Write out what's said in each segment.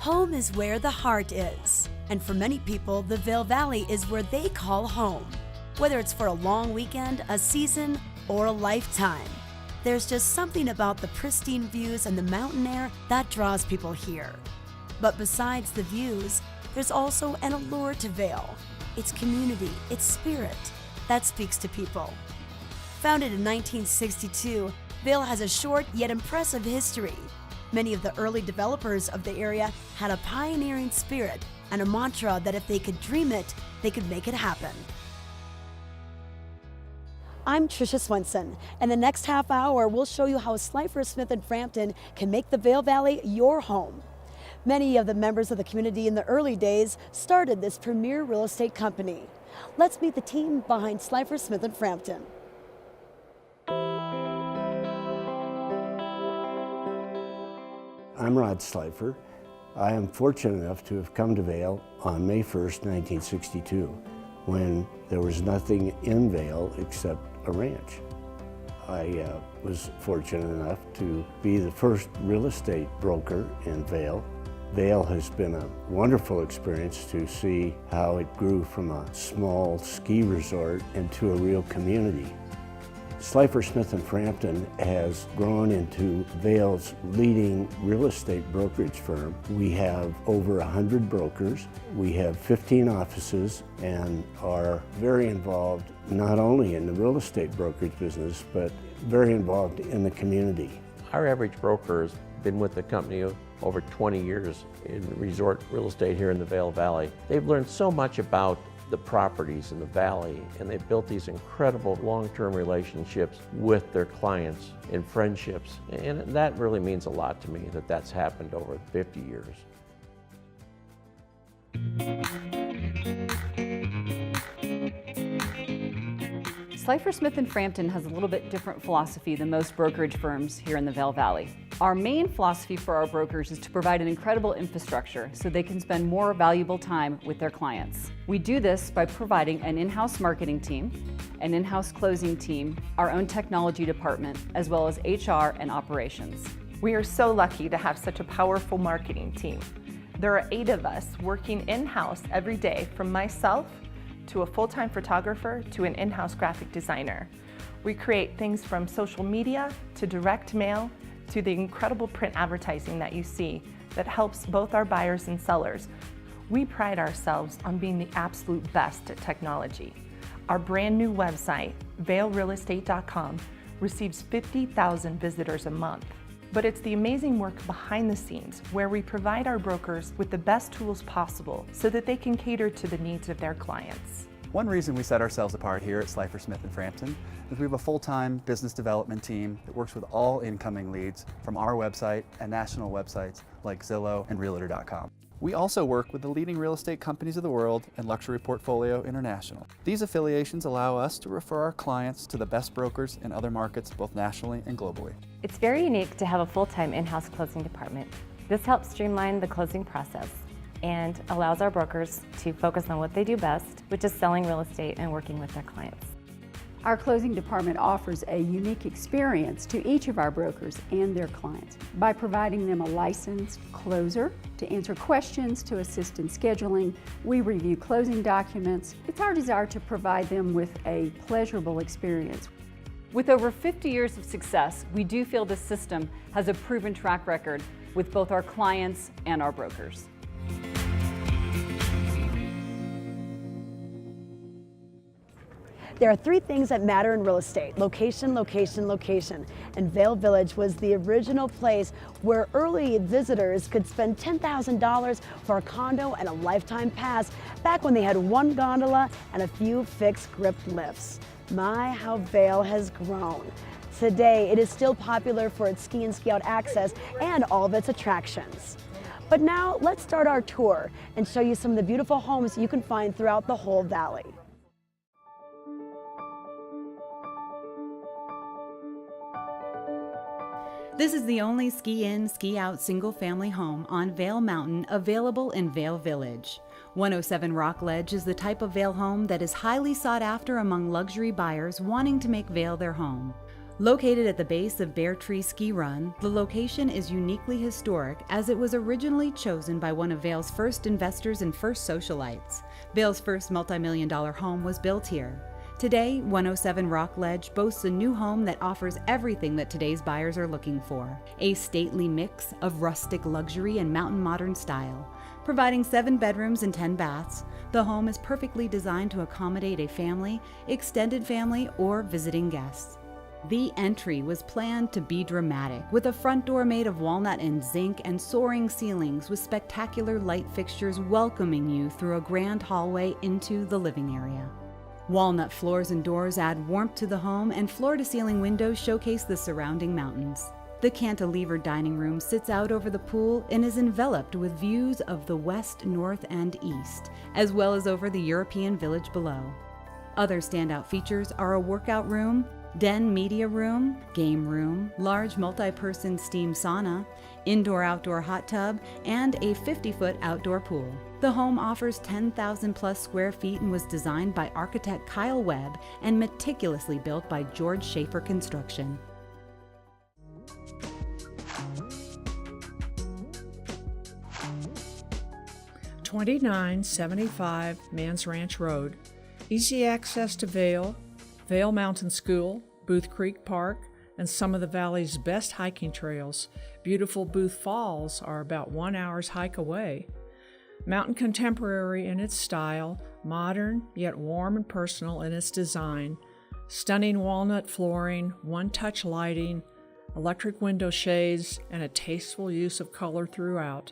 Home is where the heart is, and for many people, the Vail Valley is where they call home. Whether it's for a long weekend, a season, or a lifetime, there's just something about the pristine views and the mountain air that draws people here. But besides the views, there's also an allure to Vail. Its community, its spirit, that speaks to people. Founded in 1962, Vail has a short yet impressive history. Many of the early developers of the area had a pioneering spirit and a mantra that if they could dream it, they could make it happen. I'm Tricia Swenson, and the next half hour we'll show you how Slifer, Smith & Frampton can make the Vail Valley your home. Many of the members of the community in the early days started this premier real estate company. Let's meet the team behind Slifer, Smith & Frampton. I'm Rod Slifer. I am fortunate enough to have come to Vail on May 1st, 1962, when there was nothing in Vail except a ranch. I was fortunate enough to be the first real estate broker in Vail. Vail has been a wonderful experience to see how it grew from a small ski resort into a real community. Slifer, Smith & Frampton has grown into Vail's leading real estate brokerage firm. We have over 100 brokers. We have 15 offices and are very involved not only in the real estate brokerage business, but very involved in the community. Our average broker has been with the company over 20 years in resort real estate here in the Vail Valley. They've learned so much about the properties in the valley, and they've built these incredible long-term relationships with their clients and friendships, and that really means a lot to me that that's happened over 50 years. Slifer, Smith & Frampton has a little bit different philosophy than most brokerage firms here in the Vail Valley. Our main philosophy for our brokers is to provide an incredible infrastructure so they can spend more valuable time with their clients. We do this by providing an in-house marketing team, an in-house closing team, our own technology department, as well as HR and operations. We are so lucky to have such a powerful marketing team. There are 8 of us working in-house every day, from myself to a full-time photographer to an in-house graphic designer. We create things from social media to direct mail to the incredible print advertising that you see that helps both our buyers and sellers. We pride ourselves on being the absolute best at technology. Our brand new website, vailrealestate.com, receives 50,000 visitors a month. But it's the amazing work behind the scenes where we provide our brokers with the best tools possible so that they can cater to the needs of their clients. One reason we set ourselves apart here at Slifer, Smith & Frampton is we have a full-time business development team that works with all incoming leads from our website and national websites like Zillow and Realtor.com. We also work with the leading real estate companies of the world and Luxury Portfolio International. These affiliations allow us to refer our clients to the best brokers in other markets, both nationally and globally. It's very unique to have a full-time in-house closing department. This helps streamline the closing process and allows our brokers to focus on what they do best, which is selling real estate and working with their clients. Our closing department offers a unique experience to each of our brokers and their clients by providing them a licensed closer to answer questions, to assist in scheduling. We review closing documents. It's our desire to provide them with a pleasurable experience. With over 50 years of success, we do feel this system has a proven track record with both our clients and our brokers. There are 3 things that matter in real estate: location, location, location. And Vail Village was the original place where early visitors could spend $10,000 for a condo and a lifetime pass back when they had 1 gondola and a few fixed grip lifts. My, how Vail has grown. Today, it is still popular for its ski and ski out access and all of its attractions. But now, let's start our tour and show you some of the beautiful homes you can find throughout the whole valley. This is the only ski-in, ski-out single-family home on Vail Mountain available in Vail Village. 107 Rockledge is the type of Vail home that is highly sought after among luxury buyers wanting to make Vail their home. Located at the base of Bear Tree Ski Run, the location is uniquely historic as it was originally chosen by one of Vail's first investors and first socialites. Vail's first multi-million-dollar home was built here. Today, 107 Rockledge boasts a new home that offers everything that today's buyers are looking for. A stately mix of rustic luxury and mountain modern style. Providing 7 bedrooms and 10 baths, the home is perfectly designed to accommodate a family, extended family, or visiting guests. The entry was planned to be dramatic, with a front door made of walnut and zinc and soaring ceilings with spectacular light fixtures welcoming you through a grand hallway into the living area. Walnut floors and doors add warmth to the home, and floor-to-ceiling windows showcase the surrounding mountains. The cantilever dining room sits out over the pool and is enveloped with views of the west, north, and east, as well as over the European village below. Other standout features are a workout room, den media room, game room, large multi-person steam sauna, indoor-outdoor hot tub, and a 50-foot outdoor pool. The home offers 10,000 plus square feet and was designed by architect Kyle Webb and meticulously built by George Schaefer Construction. $2975 Mans Ranch Road. Easy access to Vail, Vail Mountain School, Booth Creek Park, and some of the valley's best hiking trails. Beautiful Booth Falls are about 1 hour's hike away. Mountain contemporary in its style, modern yet warm and personal in its design. Stunning walnut flooring, one-touch lighting, electric window shades, and a tasteful use of color throughout.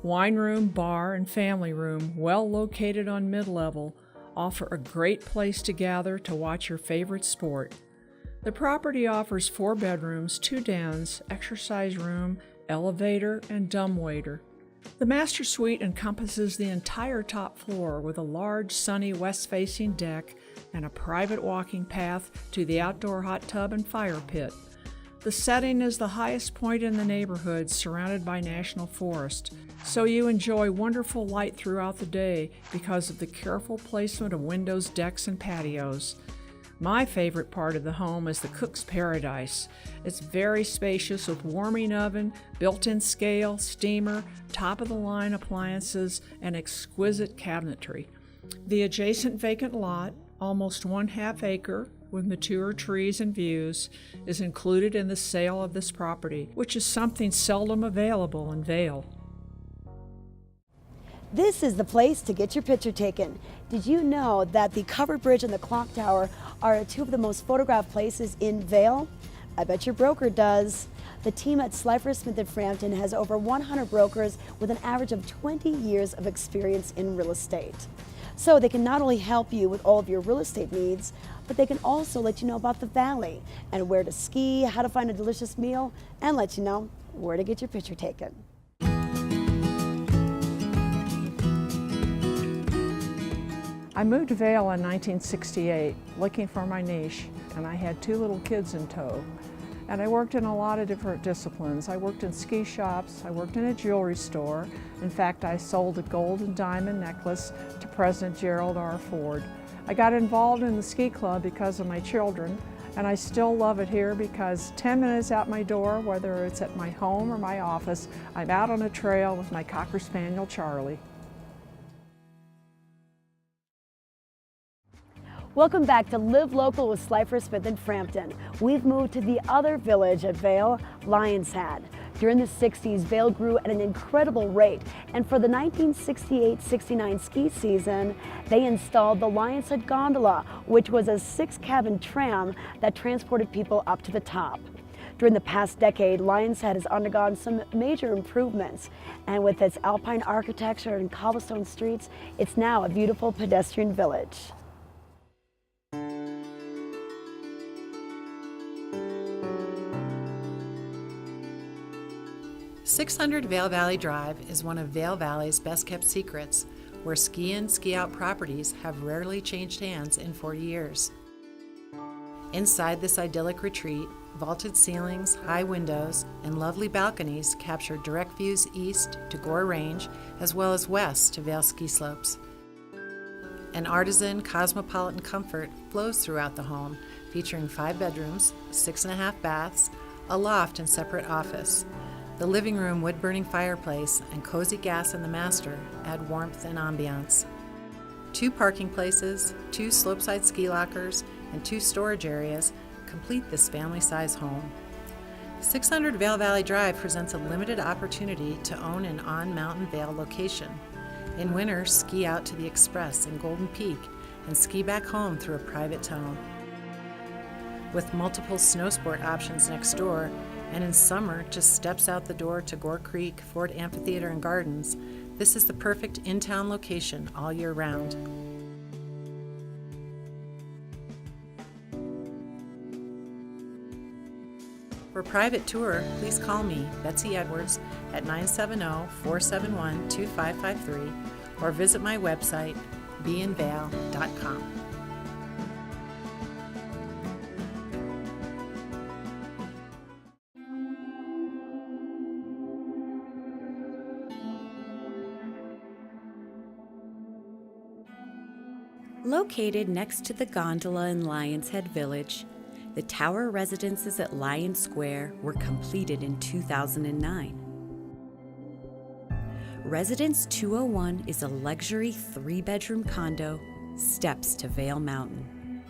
Wine room, bar, and family room, well located on mid-level, offer a great place to gather to watch your favorite sport. The property offers 4 bedrooms, 2 dens, exercise room, elevator, and dumbwaiter. The master suite encompasses the entire top floor with a large, sunny west-facing deck and a private walking path to the outdoor hot tub and fire pit. The setting is the highest point in the neighborhood, surrounded by national forest, so you enjoy wonderful light throughout the day because of the careful placement of windows, decks, and patios. My favorite part of the home is the cook's paradise. It's very spacious with warming oven, built-in scale, steamer, top-of-the-line appliances, and exquisite cabinetry. The adjacent vacant lot, almost 1/2 acre, with mature trees and views, is included in the sale of this property, which is something seldom available in Vail. This is the place to get your picture taken. Did you know that the covered bridge and the clock tower are 2 of the most photographed places in Vail? I bet your broker does. The team at Slifer, Smith & Frampton has over 100 brokers with an average of 20 years of experience in real estate. So they can not only help you with all of your real estate needs, but they can also let you know about the valley and where to ski, how to find a delicious meal, and let you know where to get your picture taken. I moved to Vail in 1968 looking for my niche, and I had 2 little kids in tow. And I worked in a lot of different disciplines. I worked in ski shops, I worked in a jewelry store. In fact, I sold a gold and diamond necklace to President Gerald R. Ford. I got involved in the ski club because of my children, and I still love it here because 10 minutes out my door, whether it's at my home or my office, I'm out on a trail with my Cocker Spaniel, Charlie. Welcome back to Live Local with Slifer, Smith & Frampton. We've moved to the other village at Vail, Lions Head. During the 60s, Vail grew at an incredible rate, and for the 1968-69 ski season, they installed the Lions Head Gondola, which was a 6-cabin tram that transported people up to the top. During the past decade, Lions Head has undergone some major improvements, and with its alpine architecture and cobblestone streets, it's now a beautiful pedestrian village. 600 Vail Valley Drive is one of Vail Valley's best-kept secrets, where ski-in, ski-out properties have rarely changed hands in 40 years. Inside this idyllic retreat, vaulted ceilings, high windows, and lovely balconies capture direct views east to Gore Range, as well as west to Vail ski slopes. An artisan, cosmopolitan comfort flows throughout the home, featuring 5 bedrooms, 6.5 baths, a loft and separate office. The living room wood-burning fireplace and cozy gas in the master add warmth and ambiance. 2 parking places, 2 slopeside ski lockers, and 2 storage areas complete this family-size home. 600 Vail Valley Drive presents a limited opportunity to own an on-Mountain Vail location. In winter, ski out to the Express and Golden Peak and ski back home through a private tunnel. With multiple snow sport options next door, and in summer just steps out the door to Gore Creek, Ford Amphitheater and Gardens, this is the perfect in-town location all year round. For a private tour, please call me, Betsy Edwards, at 970-471-2553 or visit my website, beinvail.com. Located next to the gondola in Lions Head Village, the tower residences at Lion Square were completed in 2009. Residence 201 is a luxury 3-bedroom condo, steps to Vail Mountain.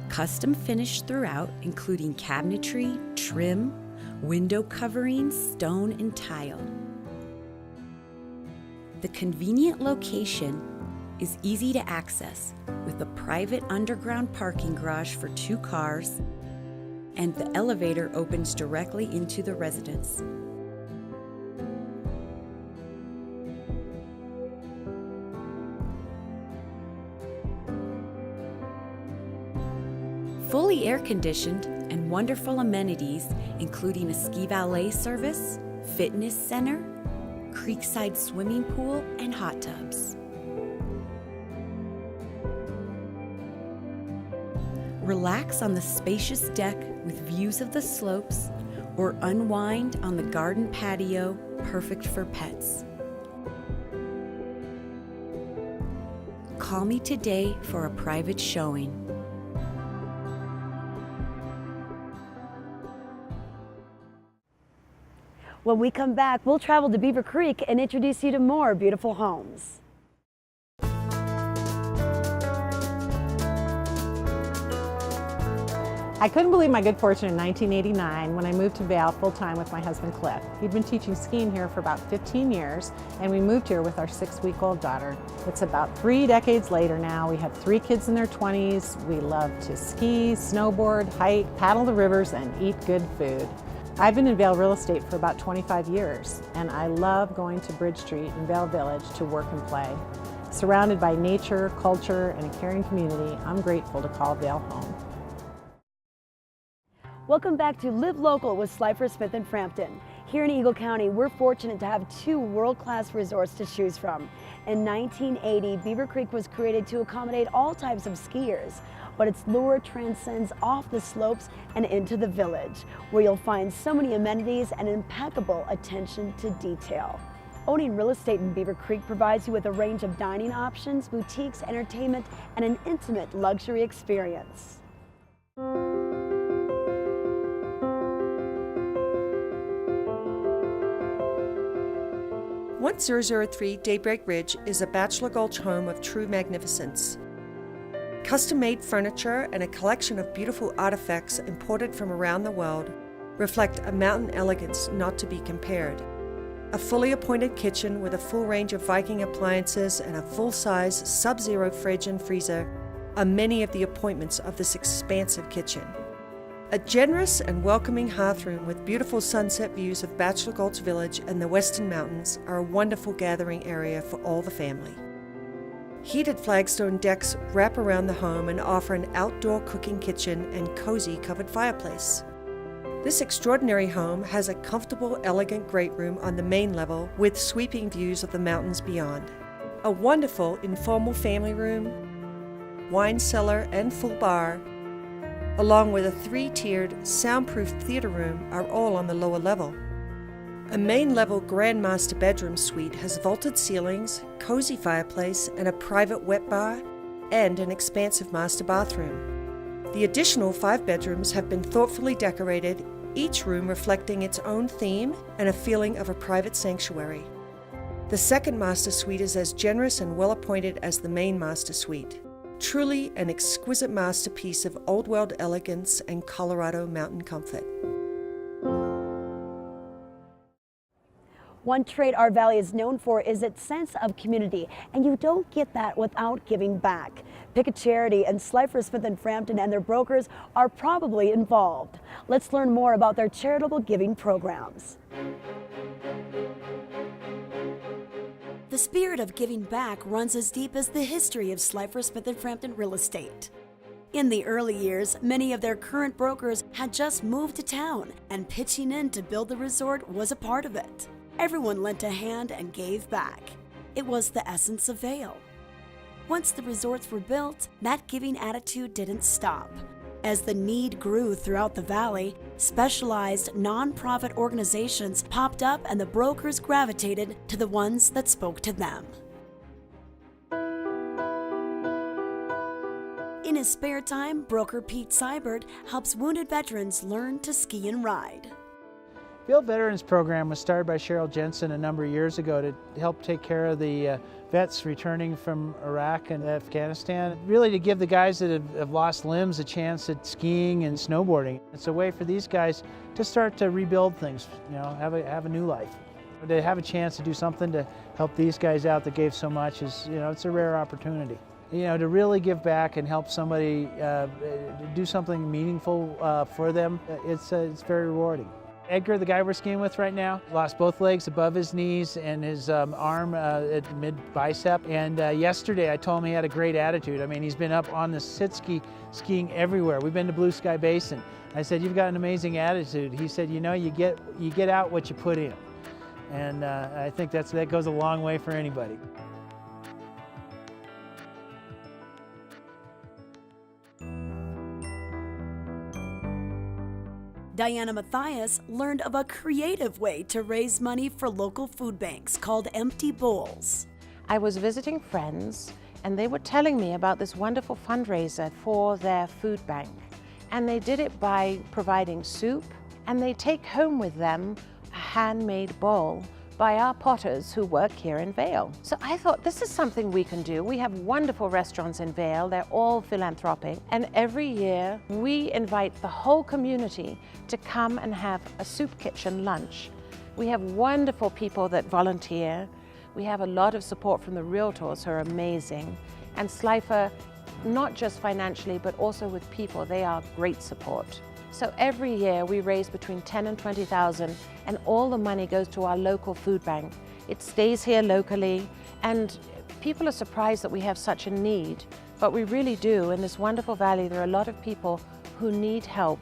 Custom finished throughout, including cabinetry, trim, window coverings, stone, and tile. The convenient location is easy to access with a private underground parking garage for 2 cars, and the elevator opens directly into the residence. Fully air-conditioned and wonderful amenities, including a ski valet service, fitness center, creekside swimming pool, and hot tubs. Relax on the spacious deck with views of the slopes, or unwind on the garden patio, perfect for pets. Call me today for a private showing. When we come back, we'll travel to Beaver Creek and introduce you to more beautiful homes. I couldn't believe my good fortune in 1989 when I moved to Vail full-time with my husband Cliff. He'd been teaching skiing here for about 15 years, and we moved here with our 6-week-old daughter. It's about 3 decades later now. We have 3 kids in their 20s. We love to ski, snowboard, hike, paddle the rivers, and eat good food. I've been in Vail real estate for about 25 years, and I love going to Bridge Street in Vail Village to work and play. Surrounded by nature, culture, and a caring community, I'm grateful to call Vail home. Welcome back to Live Local with Slifer, Smith & Frampton. Here in Eagle County, we're fortunate to have 2 world-class resorts to choose from. In 1980, Beaver Creek was created to accommodate all types of skiers, but its lure transcends off the slopes and into the village, where you'll find so many amenities and impeccable attention to detail. Owning real estate in Beaver Creek provides you with a range of dining options, boutiques, entertainment, and an intimate luxury experience. 1003 Daybreak Ridge is a bachelor gulch home of true magnificence. Custom-made furniture and a collection of beautiful artifacts imported from around the world reflect a mountain elegance not to be compared. A fully appointed kitchen with a full range of Viking appliances and a full-size sub-zero fridge and freezer are many of the appointments of this expansive kitchen. A generous and welcoming hearthroom with beautiful sunset views of Bachelor Gulch Village and the Western Mountains are a wonderful gathering area for all the family. Heated flagstone decks wrap around the home and offer an outdoor cooking kitchen and cozy covered fireplace. This extraordinary home has a comfortable, elegant great room on the main level with sweeping views of the mountains beyond. A wonderful informal family room, wine cellar and full bar, along with a 3-tiered soundproof theater room are all on the lower level. A main level Grand Master bedroom suite has vaulted ceilings, cozy fireplace, and a private wet bar, and an expansive master bathroom. The additional 5 bedrooms have been thoughtfully decorated, each room reflecting its own theme and a feeling of a private sanctuary. The second master suite is as generous and well appointed as the main master suite. Truly an exquisite masterpiece of old world elegance and Colorado mountain comfort. One trait our valley is known for is its sense of community, and you don't get that without giving back. Pick a charity, and Slifer, Smith & Frampton and their brokers are probably involved. Let's learn more about their charitable giving programs. The spirit of giving back runs as deep as the history of Slifer, Smith & Frampton real estate. In the early years, many of their current brokers had just moved to town, and pitching in to build the resort was a part of it. Everyone lent a hand and gave back. It was the essence of Vail. Once the resorts were built, that giving attitude didn't stop. As the need grew throughout the valley, specialized nonprofit organizations popped up and the brokers gravitated to the ones that spoke to them. In his spare time, broker Pete Seibert helps wounded veterans learn to ski and ride. Vail Veterans Program was started by Cheryl Jensen a number of years ago to help take care of the vets returning from Iraq and Afghanistan. Really to give the guys that have lost limbs a chance at skiing and snowboarding. It's a way for these guys to start to rebuild things, you know, have a new life. To have a chance to do something to help these guys out that gave so much is, you know, it's a rare opportunity. You know, to really give back and help somebody do something meaningful for them, it's very rewarding. Edgar, the guy we're skiing with right now, lost both legs above his knees and his arm at the mid-bicep. And yesterday I told him he had a great attitude. I mean, he's been up on the sit ski skiing everywhere. We've been to Blue Sky Basin. I said, "You've got an amazing attitude." He said, "You know, you get out what you put in." And I think that goes a long way for anybody. Diana Mathias learned of a creative way to raise money for local food banks called Empty Bowls. I was visiting friends and they were telling me about this wonderful fundraiser for their food bank. And they did it by providing soup, and they take home with them a handmade bowl by our potters who work here in Vail. So I thought, this is something we can do. We have wonderful restaurants in Vail. They're all philanthropic. And every year we invite the whole community to come and have a soup kitchen lunch. We have wonderful people that volunteer. We have a lot of support from the realtors who are amazing. And Slifer, not just financially, but also with people, they are great support. So every year we raise between 10 and 20,000, and all the money goes to our local food bank. It stays here locally, and people are surprised that we have such a need, but we really do. In this wonderful valley, there are a lot of people who need help,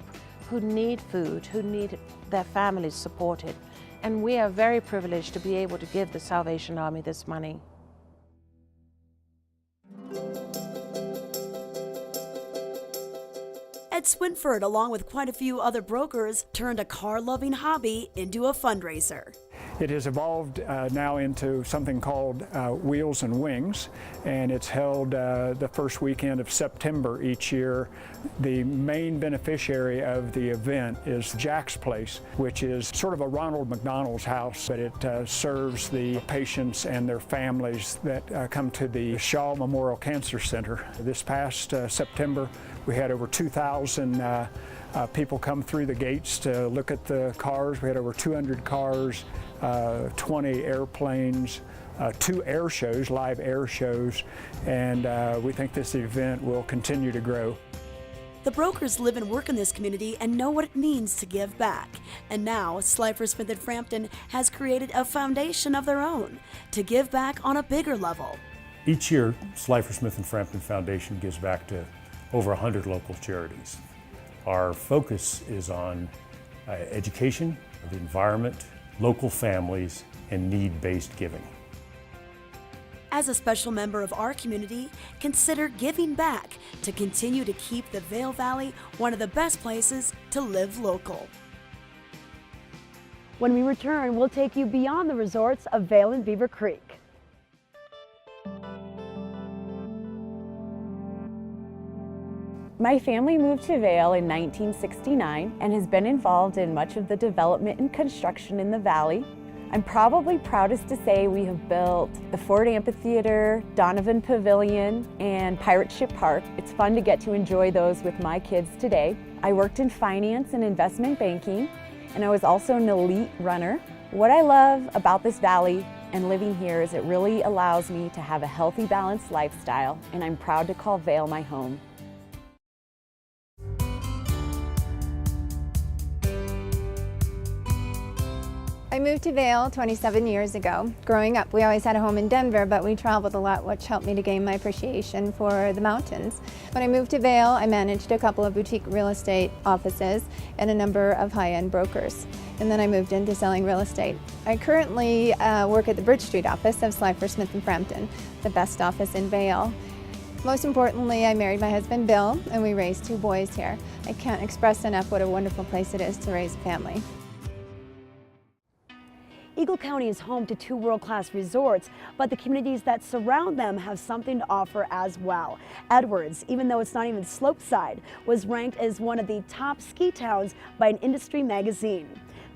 who need food, who need their families supported. And we are very privileged to be able to give the Salvation Army this money. Ed Swinford, along with quite a few other brokers, turned a car-loving hobby into a fundraiser. It has evolved now into something called Wheels and Wings, and it's held the first weekend of September each year. The main beneficiary of the event is Jack's Place, which is sort of a Ronald McDonald's house, but it serves the patients and their families that come to the Shaw Memorial Cancer Center. This past September, we had over 2,000 people come through the gates to look at the cars. We had over 200 cars, 20 airplanes, 2 air shows, live air shows, and we think this event will continue to grow. The brokers live and work in this community and know what it means to give back. And now, Slifer, Smith & Frampton has created a foundation of their own to give back on a bigger level. Each year, Slifer, Smith & Frampton Foundation gives back to over 100 local charities. Our focus is on education, the environment, local families, and need-based giving. As a special member of our community, consider giving back to continue to keep the Vail Valley one of the best places to live local. When we return, we'll take you beyond the resorts of Vail and Beaver Creek. My family moved to Vail in 1969 and has been involved in much of the development and construction in the valley. I'm probably proudest to say we have built the Ford Amphitheater, Donovan Pavilion, and Pirate Ship Park. It's fun to get to enjoy those with my kids today. I worked in finance and investment banking, and I was also an elite runner. What I love about this valley and living here is it really allows me to have a healthy, balanced lifestyle, and I'm proud to call Vail my home. I moved to Vail 27 years ago. Growing up, we always had a home in Denver, but we traveled a lot, which helped me to gain my appreciation for the mountains. When I moved to Vail, I managed a couple of boutique real estate offices and a number of high-end brokers. And then I moved into selling real estate. I currently work at the Bridge Street office of Slifer, Smith & Frampton, the best office in Vail. Most importantly, I married my husband Bill, and we raised 2 boys here. I can't express enough what a wonderful place it is to raise a family. Eagle County is home to 2 world-class resorts, but the communities that surround them have something to offer as well. Edwards, even though it's not even slopeside, was ranked as one of the top ski towns by an industry magazine.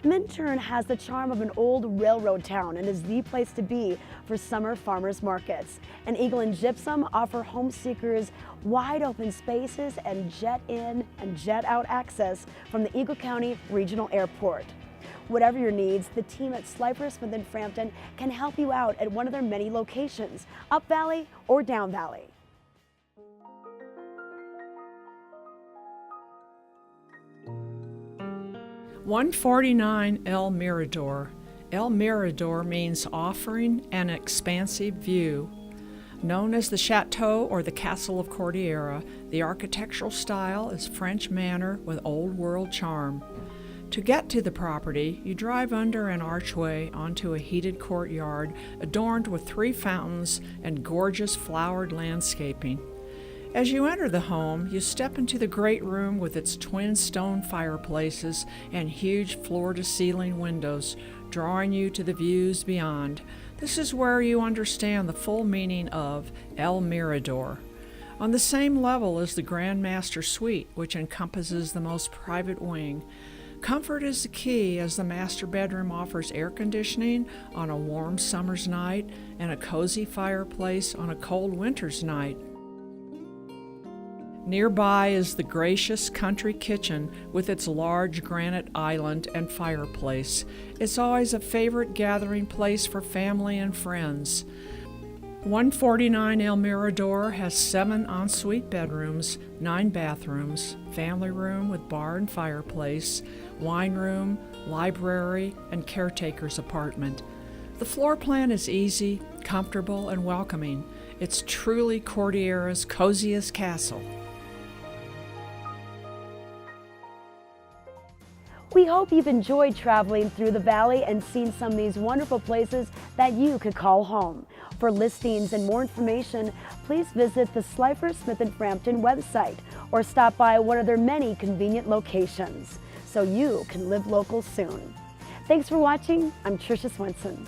Minturn has the charm of an old railroad town and is the place to be for summer farmers markets. And Eagle and Gypsum offer home seekers wide open spaces and jet in and jet out access from the Eagle County Regional Airport. Whatever your needs, the team at Slifer, Smith & Frampton can help you out at one of their many locations, up valley or down valley. $149 El Mirador. El Mirador means offering an expansive view. Known as the Chateau or the Castle of Cordillera, the architectural style is French manner with old world charm. To get to the property, you drive under an archway onto a heated courtyard adorned with 3 fountains and gorgeous flowered landscaping. As you enter the home, you step into the great room with its twin stone fireplaces and huge floor-to-ceiling windows, drawing you to the views beyond. This is where you understand the full meaning of El Mirador. On the same level is the Grand Master Suite, which encompasses the most private wing. Comfort is the key, as the master bedroom offers air conditioning on a warm summer's night and a cozy fireplace on a cold winter's night. Nearby is the gracious country kitchen with its large granite island and fireplace. It's always a favorite gathering place for family and friends. 149 El Mirador has 7 ensuite bedrooms, 9 bathrooms, family room with bar and fireplace, wine room, library, and caretaker's apartment. The floor plan is easy, comfortable, and welcoming. It's truly Cordillera's coziest castle. We hope you've enjoyed traveling through the valley and seen some of these wonderful places that you could call home. For listings and more information, please visit the Slifer Smith & Frampton website or stop by one of their many convenient locations so you can live local soon. Thanks for watching. I'm Tricia Swenson.